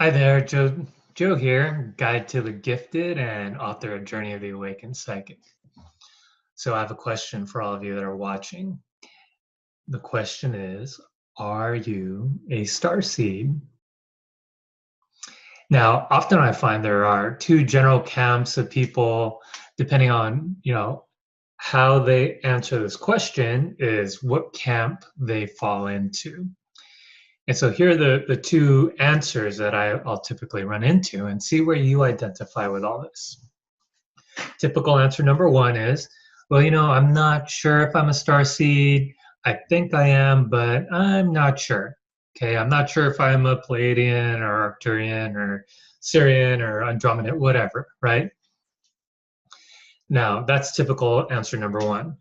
Hi there, Joe here, guide to the gifted and author of Journey of the Awakened Psychic. So I have a question for all of you that are watching. The question is, are you a starseed? Now, often I find there are two general camps of people, depending on, how they answer this question is what camp they fall into. And so here are the two answers that I'll typically run into and see where you identify with all this. Typical answer number one is, well, I'm not sure if I'm a star seed. I think I am, but I'm not sure. Okay, I'm not sure if I'm a Pleiadian or Arcturian or Sirian or Andromedan, whatever, right? Now, that's typical answer number one.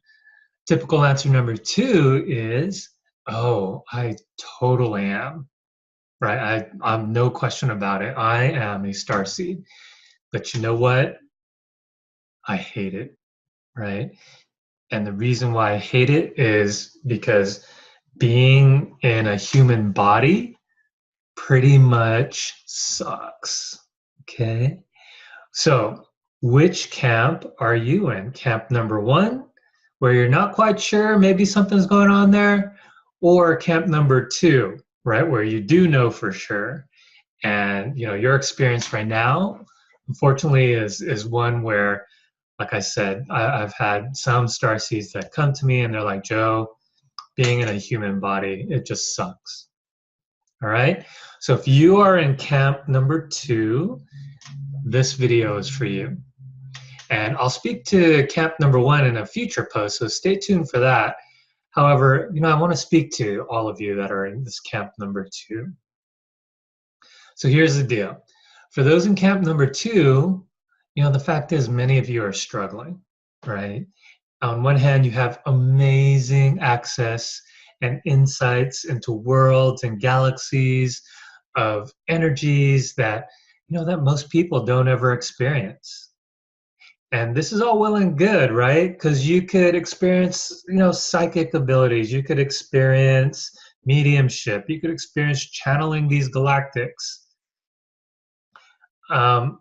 Typical answer number two is, oh, I totally am, right? I'm no question about it. I am a star seed. But you know what? I hate it, right? And the reason why I hate it is because being in a human body pretty much sucks. Okay. So, which camp are you in? Camp number one, where you're not quite sure, maybe something's going on there, or camp number two, right, where you do know for sure. And your experience right now, unfortunately, is one where, like I said, I've had some starseeds that come to me and they're like, Joe, being in a human body, it just sucks. All right. So if you are in camp number two, this video is for you. And I'll speak to camp number one in a future post, so stay tuned for that. However, I want to speak to all of you that are in this camp number two. So here's the deal. For those in camp number two, the fact is many of you are struggling, right? On one hand, you have amazing access and insights into worlds and galaxies of energies that, that most people don't ever experience. And this is all well and good, right? Because you could experience, psychic abilities. You could experience mediumship. You could experience channeling these galactics. And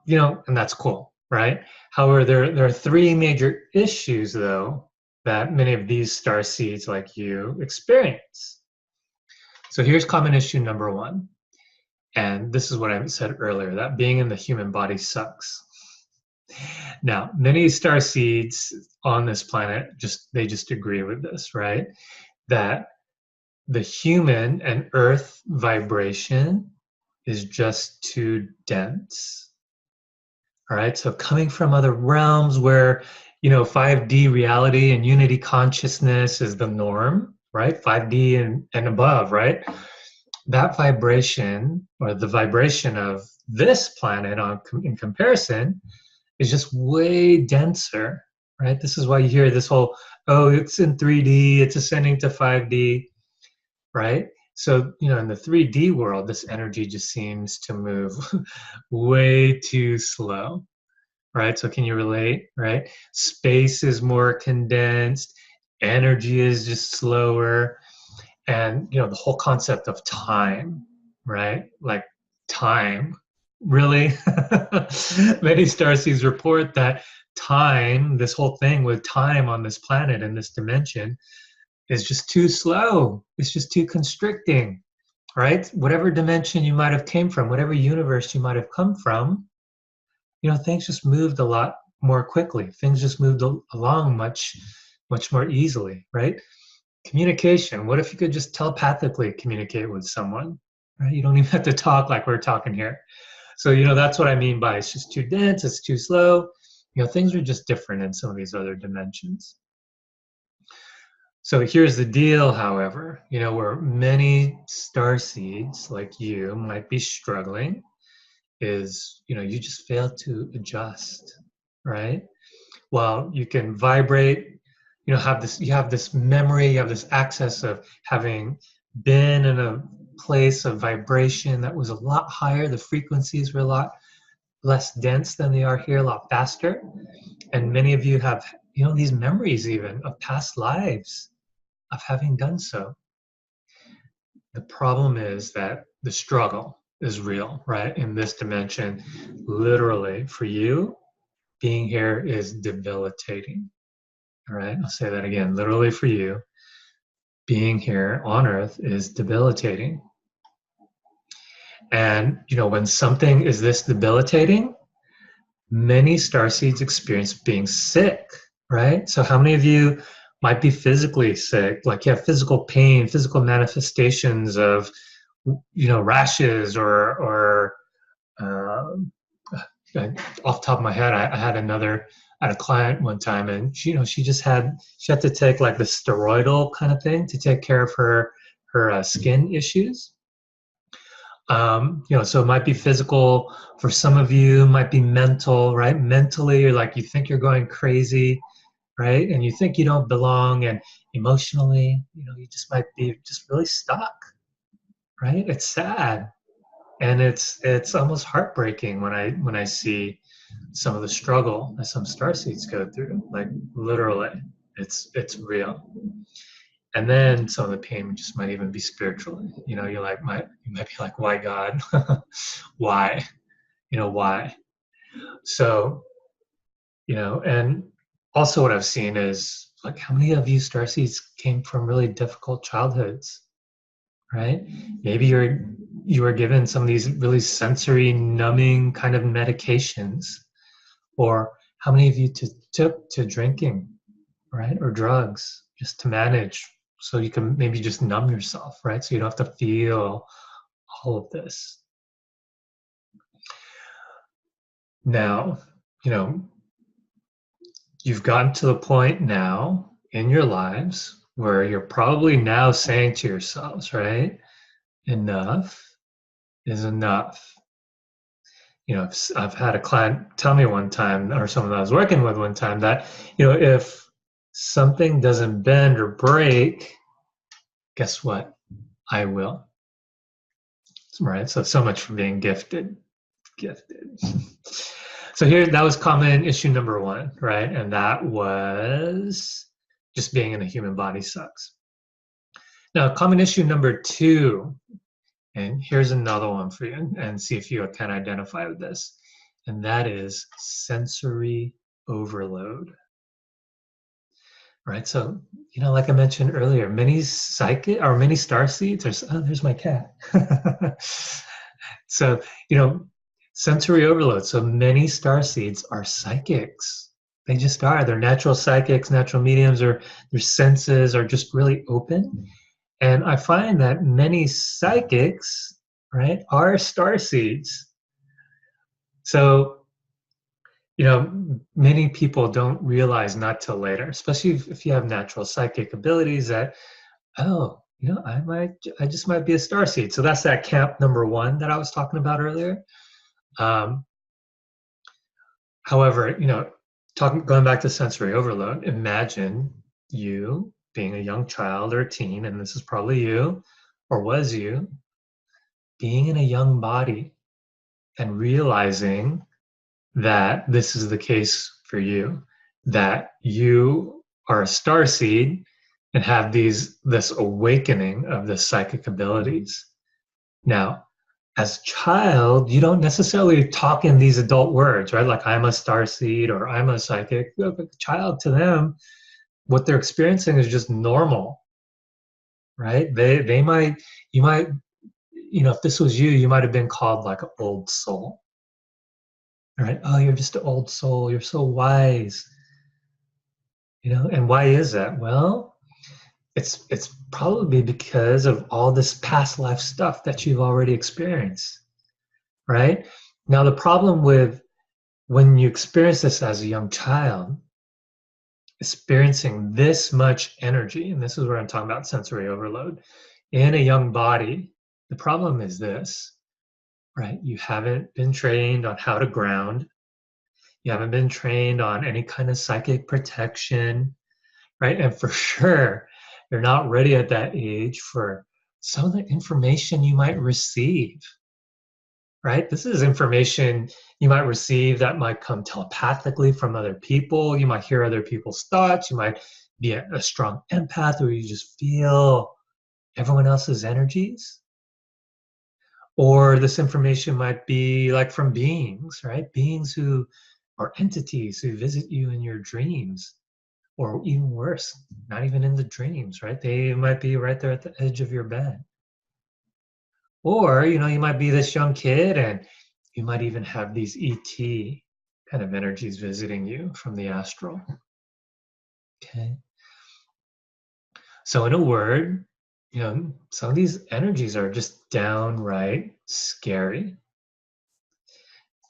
that's cool, right? However, there are three major issues, though, that many of these star seeds like you experience. So here's common issue number one. And this is what I said earlier, that being in the human body sucks. Now, many star seeds on this planet they just agree with this, right? That the human and earth vibration is just too dense. All right, so coming from other realms where 5D reality and unity consciousness is the norm, right? 5D and above, right? That vibration, or the vibration of this planet in comparison, is just way denser, right? This is why you hear this whole, oh, it's in 3D, it's ascending to 5D, right? So, in the 3D world, this energy just seems to move way too slow, right? So can you relate, right? Space is more condensed, energy is just slower, and, the whole concept of time, right? Like time, really? Many starseeds report that time, this whole thing with time on this planet in this dimension, is just too slow. It's just too constricting, right? Whatever dimension you might have came from, whatever universe you might have come from, things just moved a lot more quickly. Things just moved along much more easily, right? Communication. What if you could just telepathically communicate with someone, right? You don't even have to talk like we're talking here. So, that's what I mean by it's just too dense, it's too slow. Things are just different in some of these other dimensions. So here's the deal, however, where many star seeds like you might be struggling is, you just fail to adjust, right? Well, you can vibrate, you have this memory, you have this access of having been in a place of vibration that was a lot higher. The frequencies were a lot less dense than they are here, a lot faster. And many of you have, these memories even of past lives of having done so. The problem is that the struggle, is real, right? In this dimension, literally for you, being here is debilitating. All right, I'll say that again. Literally for you, being here on Earth is debilitating. And, when something is this debilitating, many starseeds experience being sick, right? So how many of you might be physically sick, like you have physical pain, physical manifestations of, rashes or off the top of my head, I had a client one time, and she had to take like the steroidal kind of thing to take care of her skin issues. So it might be physical for some of you, might be mental, right? Mentally, you're like, you think you're going crazy, right? And you think you don't belong, and emotionally, you just might be just really stuck, right? It's sad. And it's almost heartbreaking when I see some of the struggle that some starseeds go through. Like literally, it's real. And then some of the pain just might even be spiritual. You might be like, why God? Why? Why? So, and also what I've seen is like how many of you starseeds came from really difficult childhoods, right? Maybe you were given some of these really sensory numbing kind of medications, or how many of you took to drinking, right? Or drugs just to manage, so you can maybe just numb yourself, right? So you don't have to feel all of this. Now, you've gotten to the point now in your lives where you're probably now saying to yourselves, right? Enough is enough. I've had a client tell me one time, or someone I was working with one time, that, if something doesn't bend or break, guess what? I will. Right? So much for being gifted. So that was common issue number 1, right? And that was just being in a human body sucks. Now, common issue number 2, and here's another one for you, and see if you can identify with this, and that is sensory overload. Right? So, like I mentioned earlier, many starseeds there's my cat. So, sensory overload. So many starseeds are psychics. They just are. They're natural psychics, natural mediums, or their senses are just really open. And I find that many psychics, right, are starseeds. So, many people don't realize not till later, especially if you have natural psychic abilities, that, oh, I just might be a starseed. So that's that camp number 1 that I was talking about earlier. However, going back to sensory overload, imagine you being a young child or a teen, and this is probably you, or was you, being in a young body and realizing that this is the case for you, that you are a starseed and have this awakening of the psychic abilities. Now, as a child, you don't necessarily talk in these adult words, right? Like, I'm a starseed or I'm a psychic. A child, to them, what they're experiencing is just normal, right? You might, if this was you might have been called like an old soul, right? Oh, you're just an old soul. You're so wise, and why is that? Well, it's probably because of all this past life stuff that you've already experienced, right? Now, the problem with when you experience this as a young child, experiencing this much energy, and this is where I'm talking about sensory overload, in a young body, the problem is this, right? You haven't been trained on how to ground. You haven't been trained on any kind of psychic protection, right? And for sure, you're not ready at that age for some of the information you might receive, right? This is information you might receive that might come telepathically from other people. You might hear other people's thoughts. You might be a strong empath where you just feel everyone else's energies. Or this information might be like from beings, right? Beings who are entities who visit you in your dreams, or even worse, not even in the dreams, right? They might be right there at the edge of your bed. Or, you might be this young kid and you might even have these ET kind of energies visiting you from the astral. Okay. So in a word, some of these energies are just downright scary.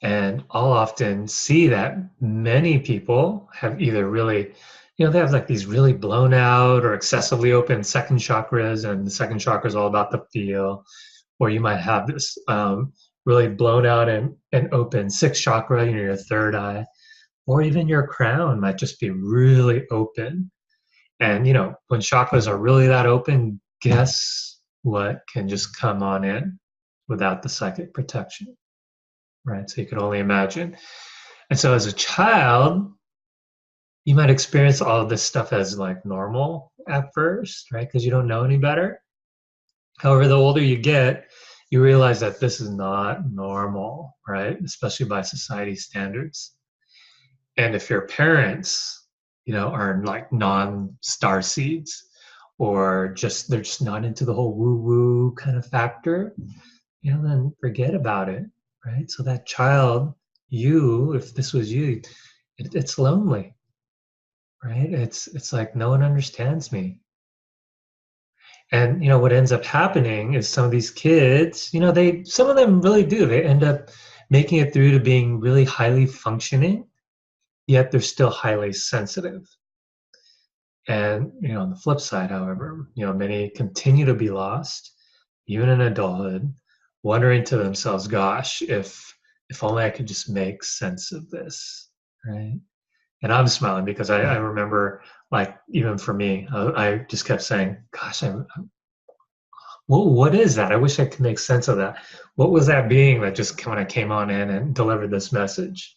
And I'll often see that many people have either really, they have like these really blown out or excessively open second chakras, and the second chakra is all about the feel. Or you might have this really blown out and open sixth chakra, your third eye, or even your crown might just be really open. And, when chakras are really that open, guess what can just come on in without the psychic protection, right? So you can only imagine. And so as a child, you might experience all of this stuff as like normal at first, right? Because you don't know any better. However, the older you get, you realize that this is not normal, right? Especially by society standards. And if your parents, are like non-star seeds, or they're just not into the whole woo-woo kind of factor, then forget about it, right? So that child, if this was you, it's lonely, right? It's like no one understands me. And what ends up happening is some of these kids, some of them really do. They end up making it through to being really highly functioning, yet they're still highly sensitive. And on the flip side, however, many continue to be lost, even in adulthood, wondering to themselves, "Gosh, if only I could just make sense of this," right? And I'm smiling because I remember, like, even for me, I just kept saying, "Gosh, well, what is that? I wish I could make sense of that. What was that being that just kind of came on in and delivered this message?"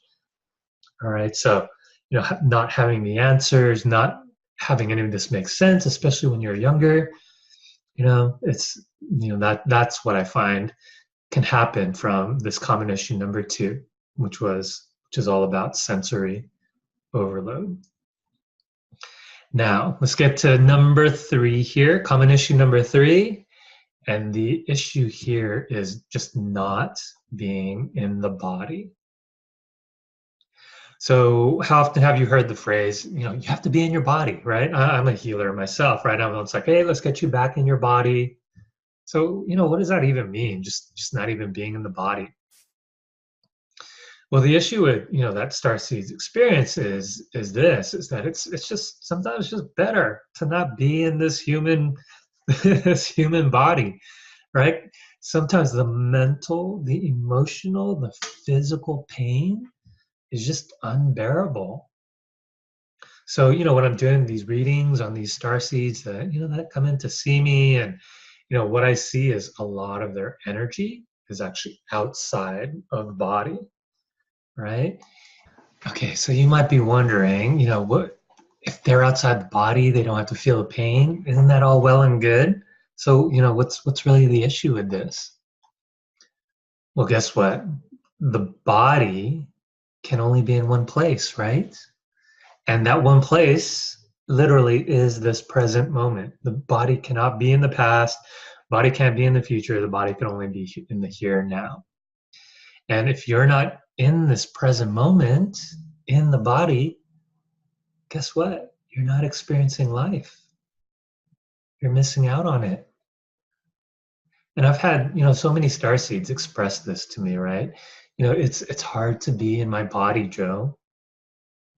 All right, so not having the answers, not having any of this make sense, especially when you're younger, it's that's what I find can happen from this common issue number 2, which is all about sensory overload. Now let's get to number 3 here, common issue number 3, and the issue here is just not being in the body. So how often have you heard the phrase, you have to be in your body, right? I'm a healer myself, right? It's like, hey, let's get you back in your body. So, what does that even mean? Just not even being in the body. Well, the issue with, that Starseeds experience is that it's just sometimes just better to not be in this human this human body, right? Sometimes the mental, the emotional, the physical pain is just unbearable. So, when I'm doing these readings on these star seeds that come in to see me, and, what I see is a lot of their energy is actually outside of the body, right? Okay, so you might be wondering, what if they're outside the body, they don't have to feel the pain? Isn't that all well and good? So, what's really the issue with this? Well, guess what? The body can only be in one place, right? And that one place literally is this present moment. The body cannot be in the past. Body can't be in the future. The body can only be in the here and now. And if you're not in this present moment, in the body, guess what? You're not experiencing life. You're missing out on it. And I've had, so many starseeds express this to me, right? It's hard to be in my body, Joe.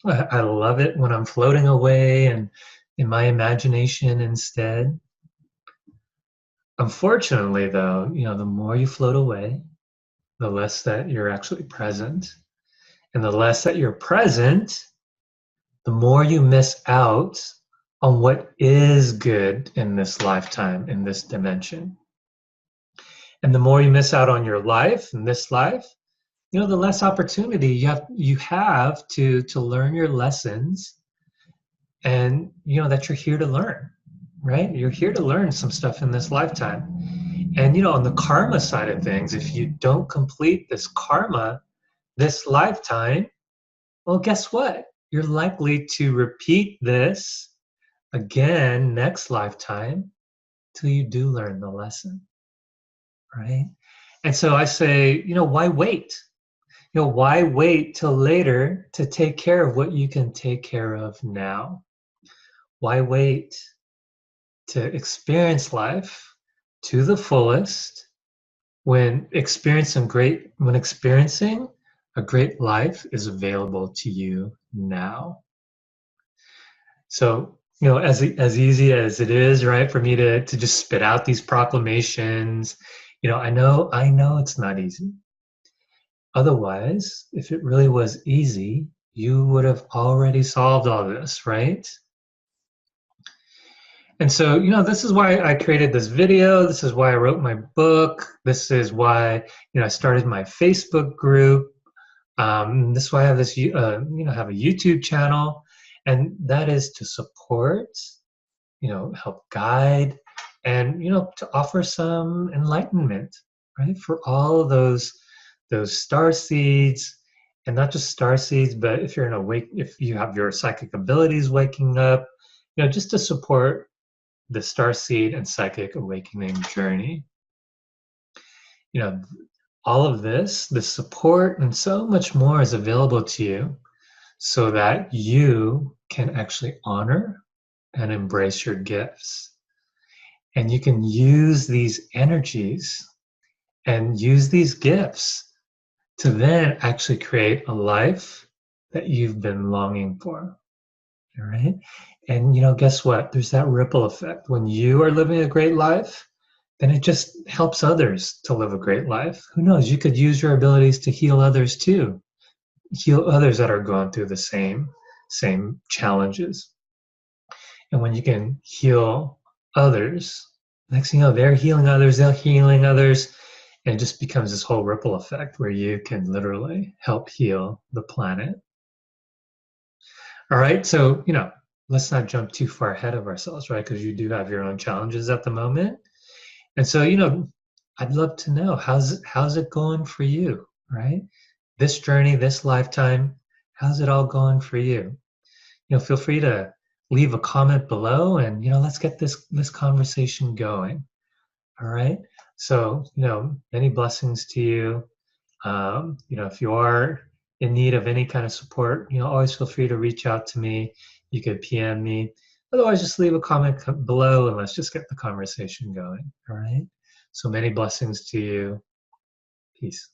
I love it when I'm floating away and in my imagination instead. Unfortunately, though, the more you float away, the less that you're actually present. And the less that you're present, the more you miss out on what is good in this lifetime, in this dimension. And the more you miss out on your life, in this life, the less opportunity you have to learn your lessons, and that you're here to learn, right? You're here to learn some stuff in this lifetime. And, on the karma side of things, if you don't complete this karma this lifetime, well, guess what? You're likely to repeat this again next lifetime till you do learn the lesson, right? And so I say, why wait? Why wait till later to take care of what you can take care of now? Why wait to experience life to the fullest when experiencing a great life is available to you now? So, as easy as it is, right, for me to just spit out these proclamations, I know it's not easy. Otherwise, if it really was easy, you would have already solved all this, right? And so, this is why I created this video. This is why I wrote my book. This is why, I started my Facebook group. This is why I have this, have a YouTube channel, and that is to support, help guide, and to offer some enlightenment, right, for all of those star seeds, and not just star seeds, but if you have your psychic abilities waking up, just to support the star seed and psychic awakening journey. All of this, the support, and so much more is available to you so that you can actually honor and embrace your gifts. And you can use these energies and use these gifts to then actually create a life that you've been longing for. All right. And guess what? There's that ripple effect. When you are living a great life, then it just helps others to live a great life. Who knows? You could use your abilities to heal others too. Heal others that are going through the same challenges. And when you can heal others, next thing you know, they're healing others, they're healing others, and it just becomes this whole ripple effect where you can literally help heal the planet. All right, so let's not jump too far ahead of ourselves, right? Because you do have your own challenges at the moment. And so, I'd love to know how's it going for you, right? This journey, this lifetime, how's it all going for you? Feel free to leave a comment below, and let's get this conversation going. All right. So, many blessings to you. If you are in need of any kind of support, always feel free to reach out to me. You could PM me. Otherwise, just leave a comment below and let's just get the conversation going. All right. So many blessings to you. Peace.